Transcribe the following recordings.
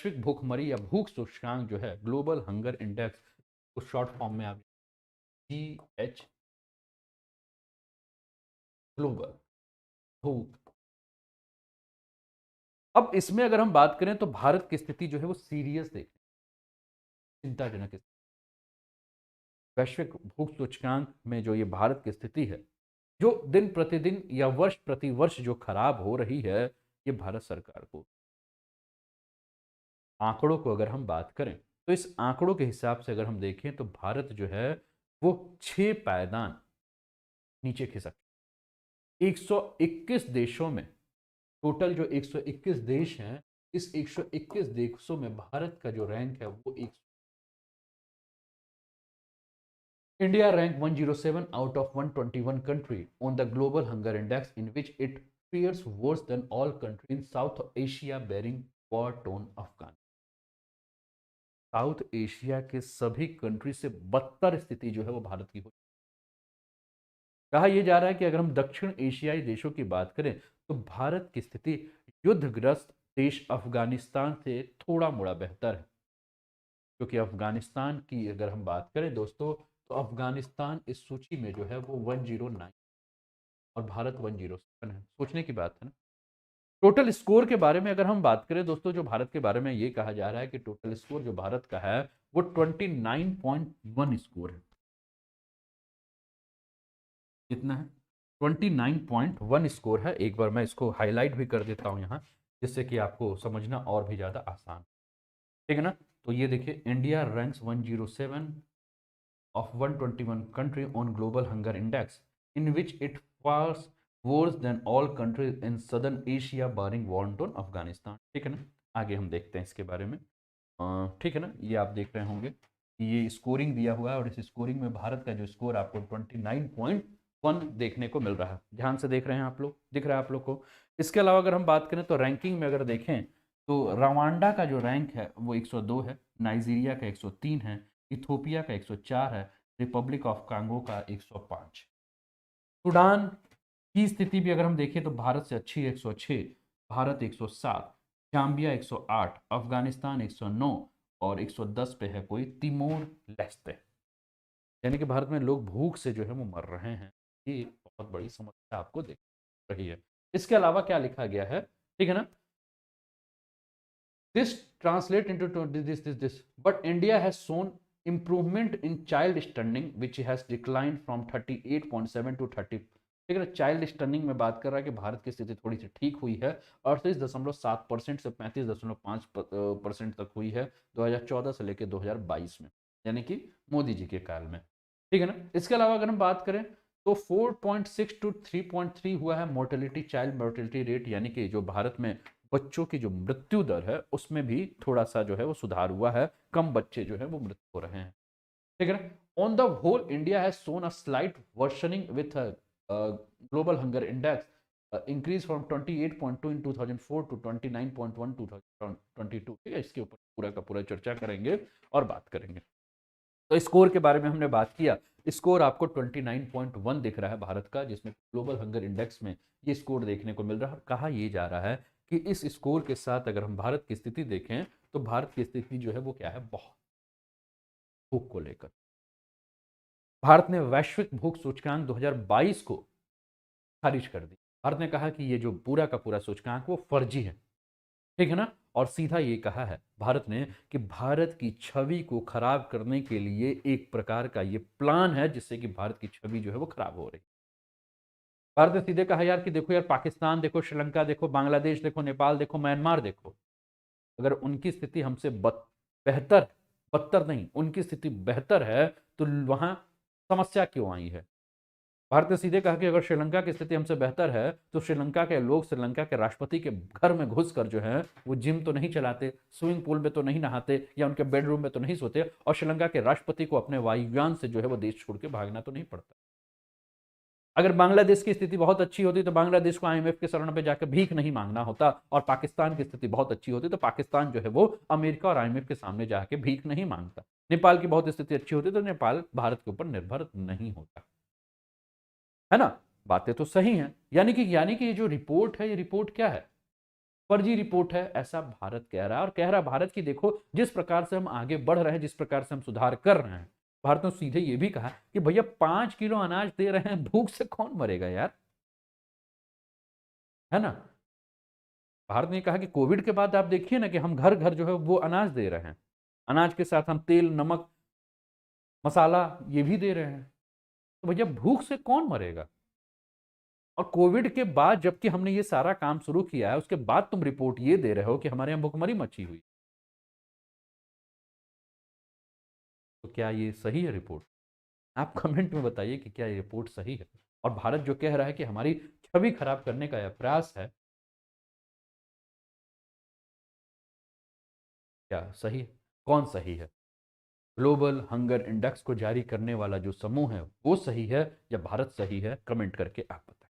वैश्विक भूखमरी या भूख सूचकांक जो है, ग्लोबल हंगर इंडेक्स, को शॉर्ट फॉर्म में आप GH, ग्लोबल भूख। अब इसमें अगर हम बात करें तो भारत की स्थिति जो है वो सीरियस देख, चिंताजनक स्थिति। वैश्विक भूख सूचकांक में जो ये भारत की स्थिति है, जो दिन प्रतिदिन या वर्ष प्रति वर्ष जो खराब हो रही है, ये भारत सरकार को, आंकड़ों को अगर हम बात करें तो इस आंकड़ों के हिसाब से अगर हम देखें तो भारत जो है वो 6 पायदान नीचे खिसक, 121 देशों में, टोटल जो 121 देश हैं, इस 121 देशों में भारत का जो रैंक है वो एक, India rank 107 out of 121 country on the global hunger index in which it fares worse than all country in South Asia barring war torn Afghan. South Asia के सभी कंट्री से बदतर स्थिति जो है वो भारत की हो। कहा यह जा रहा है कि अगर हम दक्षिण एशियाई देशों की बात करें तो भारत की स्थिति युद्धग्रस्त देश अफगानिस्तान से थोड़ा मोड़ा बेहतर है, क्योंकि अफगानिस्तान की अगर हम बात करें दोस्तों तो अफगानिस्तान इस सूची में जो है वो 109 और भारत 107 है। सोचने की बात है ना। टोटल स्कोर के बारे में अगर हम बात करें दोस्तों, जो भारत के बारे में ये कहा जा रहा है कि टोटल स्कोर जो भारत का है वो 29.1 स्कोर है। कितना है? 29.1 स्कोर है। एक बार मैं इसको हाईलाइट भी कर देता हूं यहाँ, जिससे कि आपको समझना और भी ज़्यादा आसान, ठीक है ना। तो ये देखिए, India ranks 107 of 121 country on global hunger index in which it was worse than all countries in southern Asia barring war-torn Afghanistan, ठीक है ना। आगे हम देखते हैं इसके बारे में, ठीक है ना। ये आप देख रहे होंगे कि ये स्कोरिंग दिया हुआ है और इस स्कोरिंग में भारत का जो स्कोर आपको 29.1 देखने को मिल रहा है। ध्यान से देख रहे हैं आप लोग, दिख रहा है आप लोग को। इसके अलावा अगर हम बात करें तो रैंकिंग में अगर देखें तो रवांडा का जो रैंक है वो 102 है, नाइजीरिया का 103 है, इथोपिया का 104 है, रिपब्लिक ऑफ कांगो का 105। सूडान की स्थिति भी अगर हम देखें तो भारत से अच्छी 106, भारत 107, जाम्बिया 108, अफगानिस्तान 109 और 110 पे है कोई तिमोर लेस्ते। यानी कि भारत में लोग भूख से जो है वो मर रहे हैं। ये बहुत बड़ी समस्या आपको दिख रही है। इसके अलावा क्या लिखा गया है, ठीक है ना। This translate into this. But India has shown improvement in child stunning, which has declined from 38.7 to 30। ठीक है ना, चाइल्ड स्टनिंग में बात कर रहा है कि भारत की स्थिति थोड़ी सी ठीक हुई है, 38.7% से 35.5% तक हुई है 2014 से लेकर 2022 में, यानी कि मोदी जी के काल में, ठीक है ना। इसके अलावा अगर हम बात करें तो 4.6 टू 3.3 हुआ है मोर्टेलिटी, चाइल्ड मोर्टेलिटी रेट, यानी कि जो भारत में बच्चों की जो मृत्यु दर है उसमें भी थोड़ा सा जो है वो सुधार हुआ है, कम बच्चे जो है वो मृत हो रहे हैं, ठीक है ना। On the whole India has shown a slight worsening with global hunger index increase from 28.2 in 2004 to 29.1 2022। ठीक है, इसके ऊपर पूरा का पूरा चर्चा करेंगे और बात करेंगे। तो स्कोर के बारे में हमने बात किया, स्कोर आपको 29.1 दिख रहा है भारत का, जिसमें ग्लोबल हंगर इंडेक्स में ये स्कोर देखने को मिल रहा है। कहा यह जा रहा है कि इस स्कोर के साथ अगर हम भारत की स्थिति देखें तो भारत की स्थिति जो है वो क्या है, बहुत भूख को लेकर। भारत ने वैश्विक भूख सूचकांक 2022 को खारिज कर दी। भारत ने कहा कि ये जो पूरा का पूरा सूचकांक वो फर्जी है, ठीक है ना। और सीधा ये कहा है भारत ने कि भारत की छवि को खराब करने के लिए एक प्रकार का ये प्लान है, जिससे कि भारत की छवि जो है वो खराब हो रही है। भारत ने सीधे कहा यार कि देखो यार, पाकिस्तान देखो, श्रीलंका देखो, बांग्लादेश देखो, नेपाल देखो, म्यांमार देखो, अगर उनकी स्थिति हमसे बेहतर, बदतर नहीं, उनकी स्थिति बेहतर है तो वहां समस्या क्यों आई है। भारत ने सीधे कहा कि अगर श्रीलंका की स्थिति हमसे बेहतर है तो श्रीलंका के लोग श्रीलंका के राष्ट्रपति के घर में घुसकर जो है वो जिम तो नहीं चलाते, स्विमिंग पूल में तो नहीं नहाते, या उनके बेडरूम में तो नहीं सोते, और श्रीलंका के राष्ट्रपति को अपने वायुयान से जो है वो देश छोड़ के भागना तो नहीं पड़ता। अगर बांग्लादेश की स्थिति बहुत अच्छी होती तो बांग्लादेश को आईएमएफ के शरण में जाकर भीख नहीं मांगना होता, और पाकिस्तान की स्थिति बहुत अच्छी होती तो पाकिस्तान जो है वो अमेरिका और आईएमएफ के सामने जाके भीख नहीं मांगता। नेपाल की बहुत स्थिति अच्छी होती तो नेपाल भारत के ऊपर निर्भर नहीं होता, है ना। बातें तो सही हैं। यानी कि ये जो रिपोर्ट है, ये रिपोर्ट क्या है, फर्जी रिपोर्ट है, ऐसा भारत कह रहा है। और कह रहा भारत की देखो जिस प्रकार से हम आगे बढ़ रहे हैं, जिस प्रकार से हम सुधार कर रहे हैं। भारत ने सीधे ये भी कहा कि भैया 5 किलो अनाज दे रहे हैं, भूख से कौन मरेगा यार, है ना। भारत ने कहा कि कोविड के बाद आप देखिए ना कि हम घर घर जो है वो अनाज दे रहे हैं, अनाज के साथ हम तेल, नमक, मसाला ये भी दे रहे हैं। तो भैया भूख से कौन मरेगा। और कोविड के बाद जबकि हमने ये सारा काम शुरू किया है, उसके बाद तुम रिपोर्ट ये दे रहे हो कि हमारे यहाँ भुखमरी मची हुई। तो क्या ये सही है रिपोर्ट? आप कमेंट में बताइए कि क्या ये रिपोर्ट सही है। और भारत जो कह रहा है कि हमारी छवि खराब करने का यह प्रयास है, क्या सही है? कौन सही है? ग्लोबल हंगर इंडेक्स को जारी करने वाला जो समूह है वो सही है या भारत सही है? कमेंट करके आप बताएं।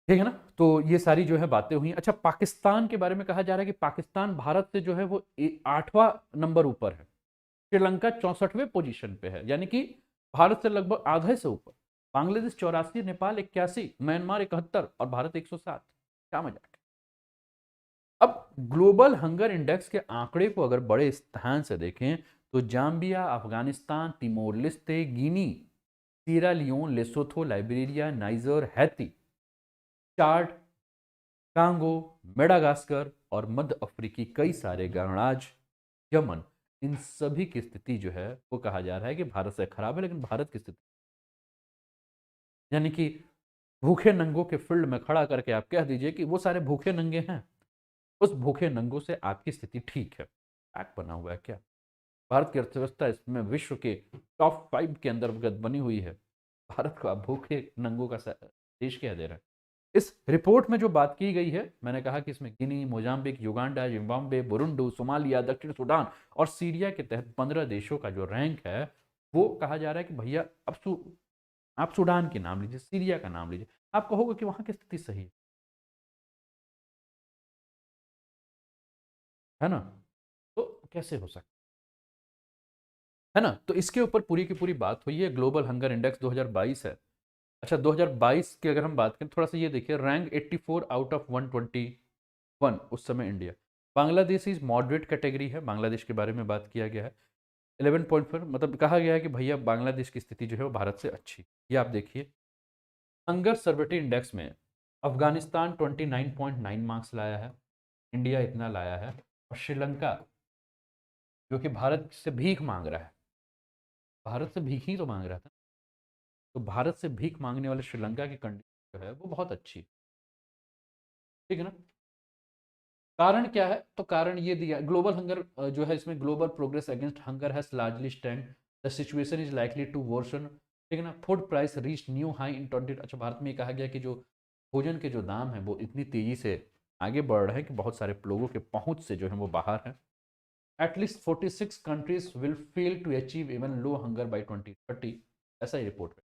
ठीक है ना। तो ये सारी जो है बातें हुई। अच्छा, पाकिस्तान के बारे में कहा जा रहा है कि पाकिस्तान भारत से जो है वो 8वां नंबर ऊपर है। श्रीलंका 64वें पोजीशन पे है, यानी कि भारत से लगभग आधे से ऊपर। बांग्लादेश 84, नेपाल 81, म्यांमार 71 और भारत 107। क्या मजाक है। अब ग्लोबल हंगर इंडेक्स के आंकड़े को अगर बड़े स्थान से देखें तो Zambia, Afghanistan, Timor Leste, Guinea, Sierra Leone, Lesotho, Liberia, Niger, Haiti, Chad, Congo, Madagascar और मध्य अफ्रीकी कई सारे गणराज्य, यमन, इन सभी की स्थिति जो है वो कहा जा रहा है कि भारत से खराब है। लेकिन भारत की स्थिति, यानी कि भूखे नंगों के फील्ड में खड़ा करके आप कह दीजिए कि वो सारे भूखे नंगे हैं, उस भूखे नंगों से आपकी स्थिति ठीक है। पैक बना हुआ है क्या? भारत की अर्थव्यवस्था इसमें विश्व के टॉप 5 के अंतर्गत बनी हुई है। भारत को आप भूखे नंगों का देश कह दे रहे हैं। इस रिपोर्ट में जो बात की गई है, मैंने कहा कि इसमें Guinea, Mozambique, Uganda, Zimbabwe, Burundi, Somalia, दक्षिण सूडान और सीरिया के तहत 15 देशों का जो रैंक है वो कहा जा रहा है कि भैया अब आप सूडान के नाम लीजिए, सीरिया का नाम लीजिए, आप कहोगे कि वहां की स्थिति सही है ना। तो कैसे हो सकता है ना। तो इसके ऊपर पूरी की पूरी बात हुई है। ग्लोबल हंगर इंडेक्स 2022 है। अच्छा, 2022 की अगर हम बात करें, थोड़ा सा ये देखिए, रैंक 84 आउट ऑफ 121 उस समय India. Bangladesh is moderate category है, बांग्लादेश के बारे में बात किया गया है। 11.4 मतलब कहा गया है कि भैया बांग्लादेश की स्थिति जो है वो भारत से अच्छी। ये आप देखिए, हंगर सर्विटी इंडेक्स में अफगानिस्तान 29.9 मार्क्स लाया है, इंडिया इतना लाया है। और श्रीलंका जो कि भारत से भीख मांग रहा है, भारत से भीख ही तो मांग रहा था, तो भारत से भीख मांगने वाले श्रीलंका की कंडीशन जो है वो बहुत अच्छी, ठीक है ना। कारण क्या है? तो कारण ये दिया, ग्लोबल हंगर जो है इसमें global progress against hunger has largely stand, the situation is likely to worsen, ठीक है ना। Food price reach new high in 20। अच्छा, भारत में कहा गया कि जो भोजन के जो दाम है वो इतनी तेजी से आगे बढ़ रहे हैं कि बहुत सारे लोगों के पहुंच से जो है वो बाहर है। At least 46 countries will fail to achieve even low hunger by 2030, ऐसा ही रिपोर्ट में।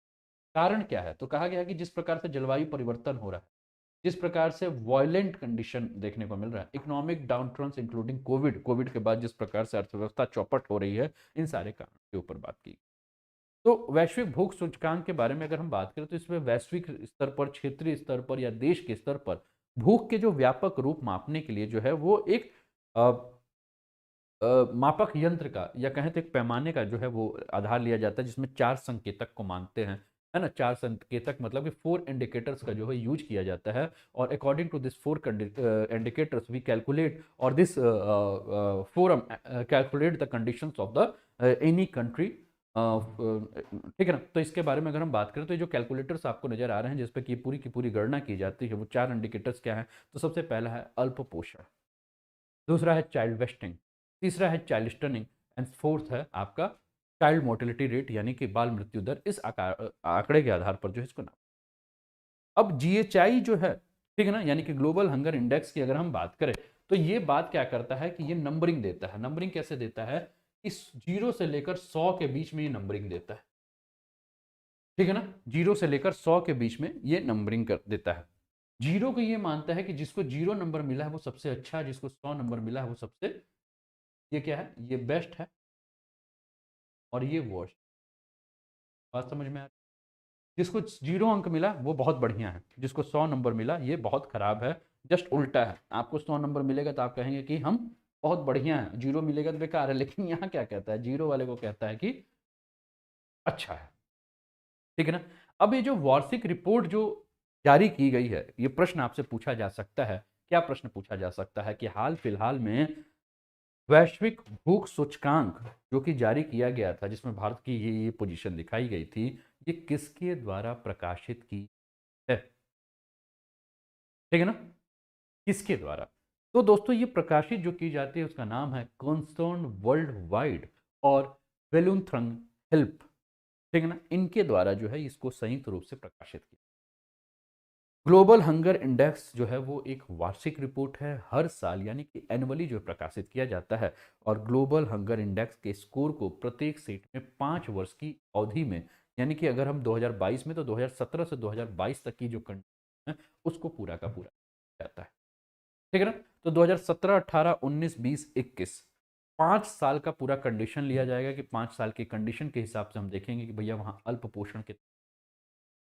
कारण क्या है? तो कहा गया है कि जिस प्रकार से जलवायु परिवर्तन हो रहा है, जिस प्रकार से वायलेंट कंडीशन देखने को मिल रहा है, इकोनॉमिक डाउनटर्न्स इंक्लूडिंग कोविड, कोविड के बाद जिस प्रकार से अर्थव्यवस्था चौपट हो रही है, इन सारे कारण के ऊपर बात की। तो वैश्विक भूख सूचकांक के बारे में अगर हम बात करें तो इसमें वैश्विक स्तर पर, क्षेत्रीय स्तर पर या देश के स्तर पर भूख के जो व्यापक रूप मापने के लिए जो है वो एक मापक यंत्र का या कहें तो एक पैमाने का जो है वो आधार लिया जाता है, जिसमें 4 संकेतक को मानते हैं, है ना। 4 संकेतक मतलब कि 4 इंडिकेटर्स का जो है यूज किया जाता है। और according to this 4 indicators we calculate, और this forum calculate the conditions of the any country, ठीक है ना। तो इसके बारे में अगर हम बात करें तो ये जो कैलकुलेटर्स आपको नजर आ रहे हैं जिसपे कि पूरी की पूरी गणना की जाती है, वो 4 इंडिकेटर्स क्या है? तो सबसे पहला है अल्प पोषण, दूसरा है चाइल्ड वेस्टिंग, तीसरा है चाइल्ड स्टनिंग, एंड फोर्थ है आपका चाइल्ड मोर्टेलिटी रेट, यानी कि बाल मृत्यु दर। इस आंकड़े के आधार पर जो है इसको नाम। अब जीएचआई जो है, ठीक है ना, यानी कि ग्लोबल हंगर इंडेक्स की अगर हम बात करें तो ये बात क्या करता है कि ये नंबरिंग देता है। नंबरिंग कैसे देता है? इस 0 से लेकर 100 के बीच में ये नंबरिंग देता है, ठीक है ना। 0 से लेकर 100 के बीच में ये नंबरिंग कर देता है। 0 को ये मानता है कि जिसको 0 नंबर मिला है वो सबसे अच्छा है, जिसको 100 नंबर मिला है वो सबसे, ये क्या है? ये बेस्ट है, और ये वर्स्ट। बात समझ में आ रही है? जिसको 0 अंक मिला वो बहुत बढ़िया है, जिसको 100 नंबर मिला ये बहुत खराब है, जस्ट उल्टा है। आपको 100 नंबर मिलेगा तो आप कहेंगे कि हम बहुत बढ़िया हैं, 0 मिलेगा तो बेकार है। लेकिन यहाँ क्या कहता है, 0 वाले को कहता है कि अच्छा है। ठीक है ना। अब ये जो वार्षिक रिपोर्ट जो जारी की गई है, ये प्रश्न आपसे पूछा जा सकता है, क्या प्रश्न पूछा जा सकता है कि हाल फिलहाल में वैश्विक भूख सूचकांक जो कि जारी किया गया था, जिसमें भारत की ये पोजीशन दिखाई गई थी, ये किसके द्वारा प्रकाशित की है? ठीक है ना, किसके द्वारा? तो दोस्तों ये प्रकाशित जो की जाती है उसका नाम है कंसर्न वर्ल्ड वाइड और वेलुंथ्रंग हेल्प। ठीक है ना, इनके द्वारा जो है इसको संयुक्त रूप से प्रकाशित किया। ग्लोबल हंगर इंडेक्स जो है वो एक वार्षिक रिपोर्ट है, हर साल यानी कि एनुअली जो प्रकाशित किया जाता है। और ग्लोबल हंगर इंडेक्स के स्कोर को प्रत्येक सेट में 5 वर्ष की अवधि में, यानी कि अगर हम 2022 में, तो 2017 से 2022 तक की जो कंडीशन है उसको पूरा का पूरा जाता है। ठीक है ना। तो 2017, 18, 19, 20, 21 5 साल का पूरा कंडीशन लिया जाएगा कि 5 साल की कंडीशन के हिसाब से हम देखेंगे कि भैया वहाँ अल्प पोषण कितना,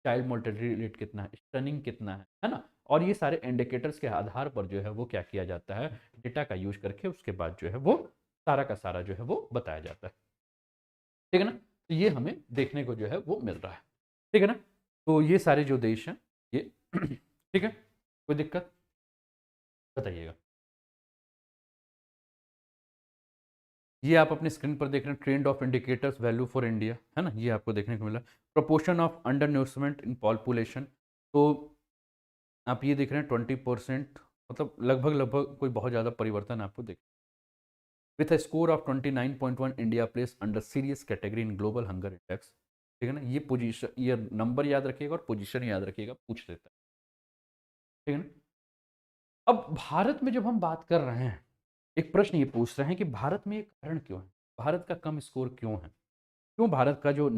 चाइल्ड मोर्टेलिटी रेट कितना है, स्टनिंग कितना है ना। और ये सारे इंडिकेटर्स के आधार पर जो है वो क्या किया जाता है, डेटा का यूज करके उसके बाद जो है वो सारा का सारा जो है वो बताया जाता है। ठीक है ना। तो ये हमें देखने को जो है वो मिल रहा है। ठीक है ना। तो ये सारे जो देश हैं ये ठीक है, कोई दिक्कत बताइएगा। ये आप अपने स्क्रीन पर देख रहे हैं, trend of indicators value for India, है ना, ये आपको देखने को मिला। Proportion of under nourishment in population, तो आप ये देख रहे हैं 20%, मतलब लगभग लगभग कोई बहुत ज़्यादा परिवर्तन आपको देख। With a score of 29.1 India place under serious category in global hunger index. ठीक है ना, ये पोजीशन, ये नंबर याद रखिएगा और पोजीशन याद रखिएगा, पूछ देता है। ठीक है ना। अब भारत में जब हम बात कर रहे हैं, एक प्रश्न ये पूछ रहे हैं कि भारत में ये कारण क्यों है, भारत का कम स्कोर क्यों है, क्यों भारत का जो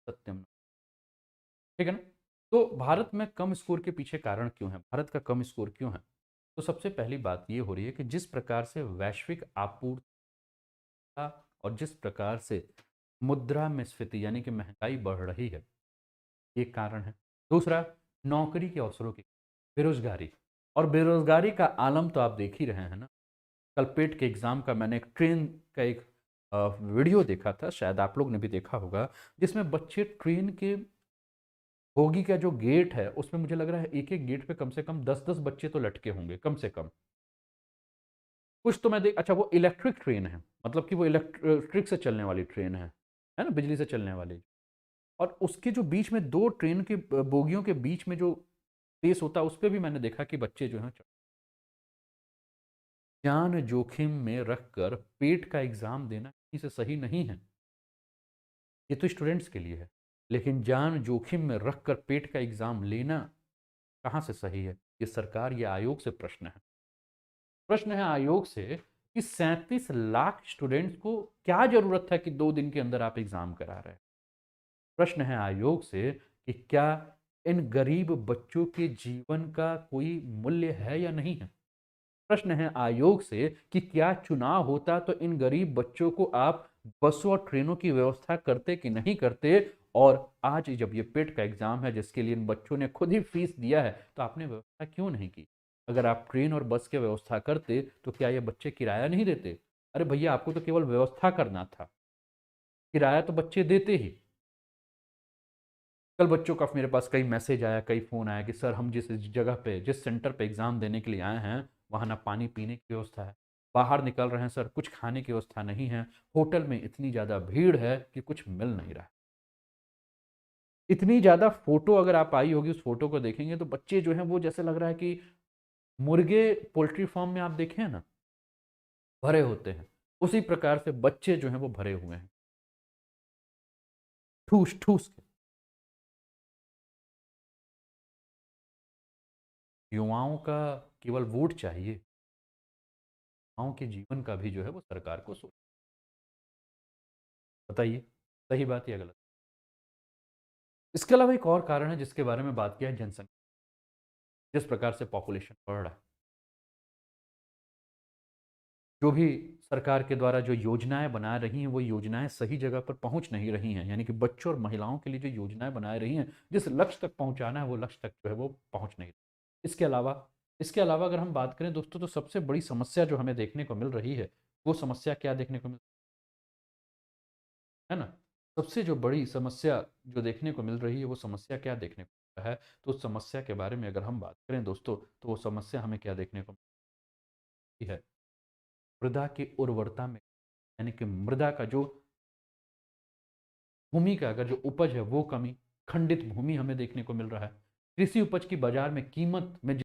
सत्यम, ठीक है ना। तो भारत में कम स्कोर के पीछे कारण क्यों है, भारत का कम स्कोर क्यों है? तो सबसे पहली बात ये हो रही है कि जिस प्रकार से वैश्विक आपूर्ति और जिस प्रकार से मुद्रा में स्फीति यानी कि महंगाई बढ़ रही है, ये कारण है। दूसरा, नौकरी के अवसरों की बेरोजगारी, और बेरोजगारी का आलम तो आप देख ही रहे हैं ना। कल पेट के एग्जाम का मैंने एक ट्रेन का एक वीडियो देखा था, शायद आप लोग ने भी देखा होगा, जिसमें बच्चे ट्रेन के बोगी का जो गेट है उसमें मुझे लग रहा है एक एक गेट पे कम से कम 10-10 बच्चे तो लटके होंगे कम से कम। कुछ तो मैं देख, अच्छा वो इलेक्ट्रिक ट्रेन है, मतलब कि वो इलेक्ट्रिक से चलने वाली ट्रेन है ना, बिजली से चलने वाली। और उसके जो बीच में दो ट्रेन के बोगियों के बीच में जो स्पेस होता है उस पर भी मैंने देखा कि बच्चे जो हैं जान जोखिम में रखकर पेट का एग्जाम देना कहीं से सही नहीं है। ये तो स्टूडेंट्स के लिए है, लेकिन जान जोखिम में रखकर पेट का एग्जाम लेना कहाँ से सही है? ये सरकार या आयोग से प्रश्न है। प्रश्न है आयोग से कि 37 लाख स्टूडेंट्स को क्या जरूरत है कि 2 दिन के अंदर आप एग्जाम करा रहे हैं। प्रश्न है आयोग से कि क्या इन गरीब बच्चों के जीवन का कोई मूल्य है या नहीं है। प्रश्न है आयोग से कि क्या चुनाव होता तो इन गरीब बच्चों को आप बसों और ट्रेनों की व्यवस्था करते कि नहीं करते। और आज जब ये पेट का एग्जाम है जिसके लिए इन बच्चों ने खुद ही फीस दिया है, तो आपने व्यवस्था क्यों नहीं की? अगर आप ट्रेन और बस की व्यवस्था करते तो क्या ये बच्चे किराया नहीं देते? अरे भैया, आपको तो केवल व्यवस्था करना था, किराया तो बच्चे देते ही। कल बच्चों का मेरे पास कई मैसेज आया, कई फ़ोन आया कि सर हम जिस जगह पे, जिस सेंटर पे एग्ज़ाम देने के लिए आए हैं, वहाँ ना पानी पीने की व्यवस्था है, बाहर निकल रहे हैं सर कुछ खाने की व्यवस्था नहीं है, होटल में इतनी ज़्यादा भीड़ है कि कुछ मिल नहीं रहा है। इतनी ज़्यादा फ़ोटो अगर आप आई होगी, उस फ़ोटो को देखेंगे तो बच्चे जो हैं वो जैसे लग रहा है कि मुर्गे पोल्ट्री फार्म में आप देखे हैं ना, भरे होते हैं, उसी प्रकार से बच्चे जो हैं वो भरे हुए हैं, ठूस ठूस के। युवाओं का केवल वोट चाहिए, युवाओं के जीवन का भी जो है वो सरकार को सोच, बताइए सही बात या गलत? इसके अलावा एक और कारण है जिसके बारे में बात किया है, जनसंख्या, जिस प्रकार से पॉपुलेशन बढ़ रहा है, जो भी सरकार के द्वारा जो योजनाएं बना रही हैं वो योजनाएं सही जगह पर पहुंच नहीं रही हैं, यानी कि बच्चों और महिलाओं के लिए जो योजनाएं बना रही हैं जिस लक्ष्य तक पहुंचाना है वो लक्ष्य तक जो है वो पहुंच नहीं रही। इसके अलावा अगर हम बात करें दोस्तों, तो सबसे बड़ी समस्या जो हमें देखने को मिल रही है वो समस्या क्या देखने को मिल है ना? सबसे जो बड़ी समस्या जो देखने को मिल रही है वो समस्या क्या देखने को मिल रहा है? तो उस समस्या के बारे में अगर हम बात करें दोस्तों, तो वो समस्या हमें क्या देखने को मिलती है? मृदा की उर्वरता में, यानी कि मृदा का जो भूमि का अगर जो उपज है वो कमी, खंडित भूमि हमें देखने को मिल रहा है। कृषि उपज की बाजार में कीमत में